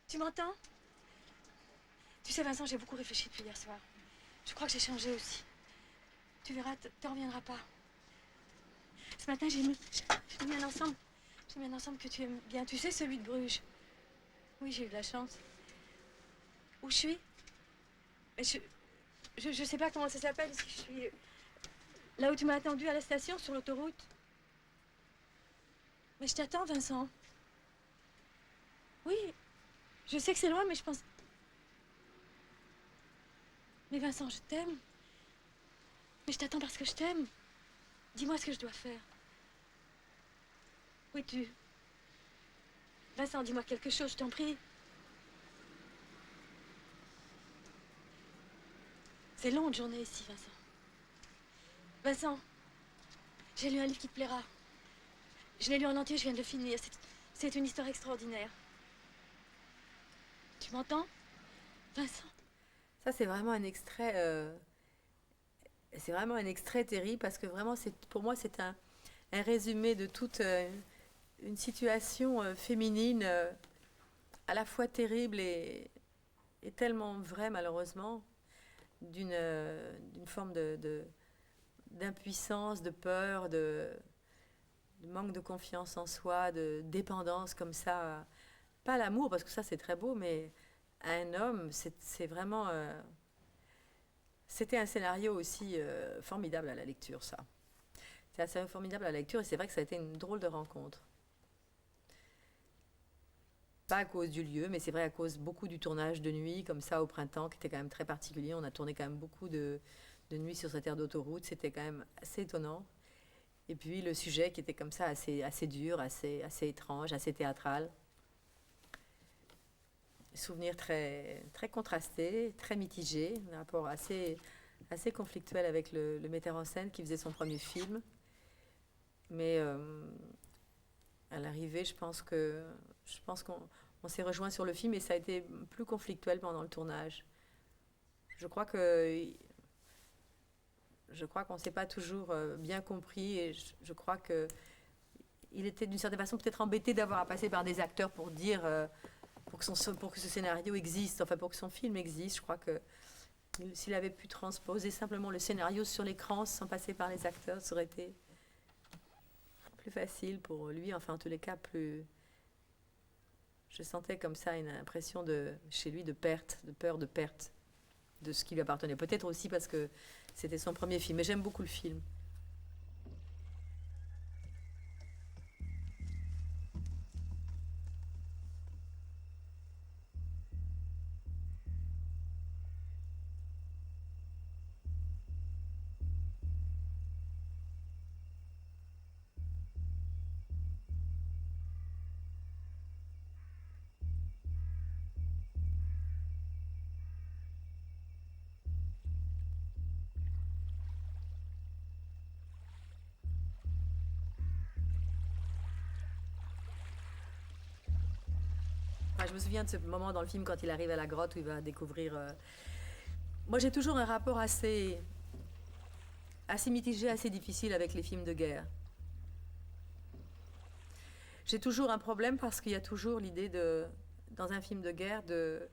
Tu m'entends? Tu sais, Vincent, j'ai beaucoup réfléchi depuis hier soir. Je crois que j'ai changé aussi. Tu verras, t'en reviendras pas. Ce matin, j'ai mis un ensemble. J'ai mis un ensemble que tu aimes bien. Tu sais, celui de Bruges. Oui, j'ai eu de la chance. Où je suis? Mais je sais pas comment ça s'appelle, parce que je suis là où tu m'as attendu à la station, sur l'autoroute. Mais je t'attends, Vincent. Oui, je sais que c'est loin, mais je pense... Mais Vincent, je t'aime. Mais je t'attends parce que je t'aime. Dis-moi ce que je dois faire. Où es-tu? Vincent, dis-moi quelque chose, je t'en prie. C'est long de journée ici, Vincent. Vincent, j'ai lu un livre qui te plaira. Je l'ai lu en entier, je viens de le finir. C'est une histoire extraordinaire. Tu m'entends, Vincent? Ça, c'est vraiment un extrait. C'est vraiment un extrait terrible parce que vraiment, pour moi, c'est un résumé de toute une situation féminine à la fois terrible et tellement vraie, malheureusement, d'une forme d'impuissance, de peur, de manque de confiance en soi, de dépendance comme ça. Pas l'amour, parce que ça, c'est très beau, mais à un homme, c'est vraiment. C'était un scénario aussi formidable à la lecture, ça. C'est assez formidable à la lecture et c'est vrai que ça a été une drôle de rencontre. Pas à cause du lieu, mais c'est vrai à cause beaucoup du tournage de nuit, comme ça au printemps, qui était quand même très particulier. On a tourné quand même beaucoup de nuit sur cette aire d'autoroute, c'était quand même assez étonnant. Et puis le sujet qui était comme ça assez dur, assez étrange, assez théâtral. Souvenir très contrasté, très mitigé, un rapport assez conflictuel avec le metteur en scène qui faisait son premier film. Mais à l'arrivée, je pense qu'on on s'est rejoint sur le film et ça a été plus conflictuel pendant le tournage. Je crois que je crois qu'on s'est pas toujours bien compris et je crois que il était d'une certaine façon peut-être embêté d'avoir à passer par des acteurs pour dire pour que ce scénario existe, enfin pour que son film existe. Je crois que s'il avait pu transposer simplement le scénario sur l'écran sans passer par les acteurs, ça aurait été plus facile pour lui, enfin en tous les cas plus. Je sentais comme ça une impression chez lui de perte, de peur de perte de ce qui lui appartenait. Peut-être aussi parce que c'était son premier film. Mais j'aime beaucoup le film. Enfin, je me souviens de ce moment dans le film quand il arrive à la grotte où il va découvrir. Moi, j'ai toujours un rapport assez mitigé, assez difficile avec les films de guerre. J'ai toujours un problème parce qu'il y a toujours l'idée dans un film de guerre, euh,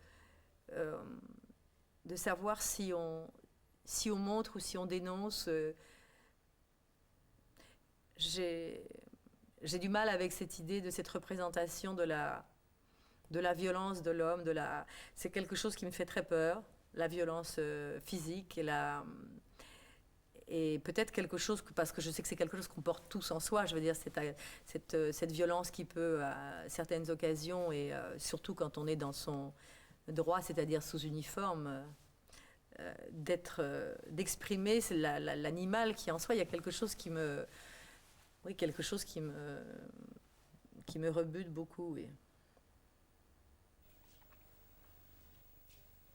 de savoir si on montre ou si on dénonce. J'ai, j'ai du mal avec cette idée de cette représentation de la violence de l'homme. C'est quelque chose qui me fait très peur, la violence physique et peut-être quelque chose, parce que je sais que c'est quelque chose qu'on porte tous en soi, je veux dire, cette violence qui peut, à certaines occasions, et surtout quand on est dans son droit, c'est-à-dire sous uniforme, d'exprimer l'animal qui en soi, il y a quelque chose oui, quelque chose qui me rebute beaucoup, oui.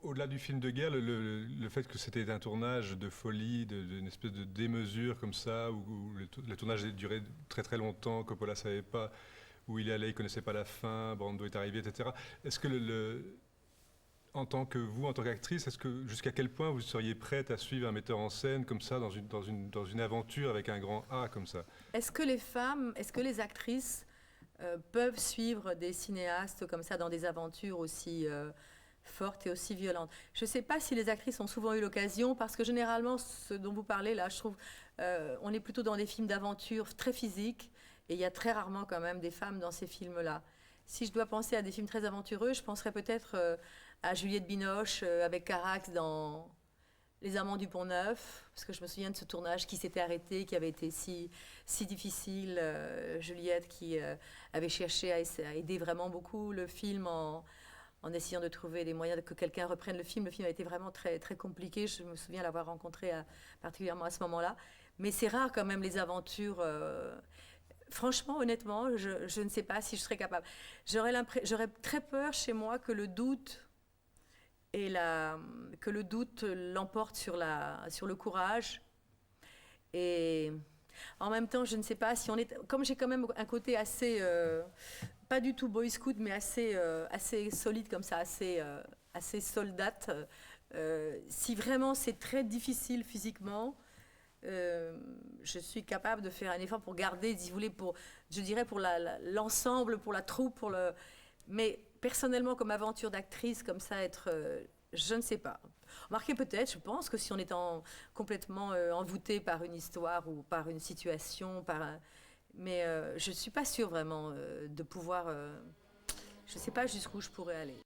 Au-delà du film de guerre, le fait que c'était un tournage de folie, d'une espèce de démesure comme ça, où le tournage a duré très très longtemps, Coppola ne savait pas où il allait, il ne connaissait pas la fin, Brando est arrivé, etc. Est-ce que en tant que vous, en tant qu'actrice, est-ce que jusqu'à quel point vous seriez prête à suivre un metteur en scène comme ça, dans une aventure avec un grand A comme ça? Est-ce que les actrices peuvent suivre des cinéastes comme ça dans des aventures aussi fortes et aussi violentes. Je ne sais pas si les actrices ont souvent eu l'occasion, parce que généralement, ce dont vous parlez là, je trouve, on est plutôt dans des films d'aventure très physiques, et il y a très rarement quand même des femmes dans ces films-là. Si je dois penser à des films très aventureux, je penserais peut-être à Juliette Binoche avec Carax dans Les Amants du Pont-Neuf, parce que je me souviens de ce tournage qui s'était arrêté, qui avait été si difficile. Juliette qui avait cherché à aider vraiment beaucoup le film en essayant de trouver les moyens que quelqu'un reprenne le film. Le film a été vraiment très, très compliqué. Je me souviens l'avoir rencontré particulièrement à ce moment-là. Mais c'est rare quand même les aventures. Franchement, honnêtement, je ne sais pas si je serais capable. J'aurais très peur chez moi que le doute l'emporte sur le courage. Et en même temps, je ne sais pas si on est... Comme j'ai quand même un côté assez... pas du tout boy scout, mais assez solide comme ça, assez soldate. Si vraiment c'est très difficile physiquement, je suis capable de faire un effort pour garder, si vous voulez, je dirais pour l'ensemble, pour la troupe, mais personnellement, comme aventure d'actrice, comme ça, je ne sais pas. Remarquez peut-être, je pense que si on est complètement envoûté par une histoire ou par une situation, mais je ne suis pas sûre vraiment de pouvoir... je ne sais pas jusqu'où je pourrais aller.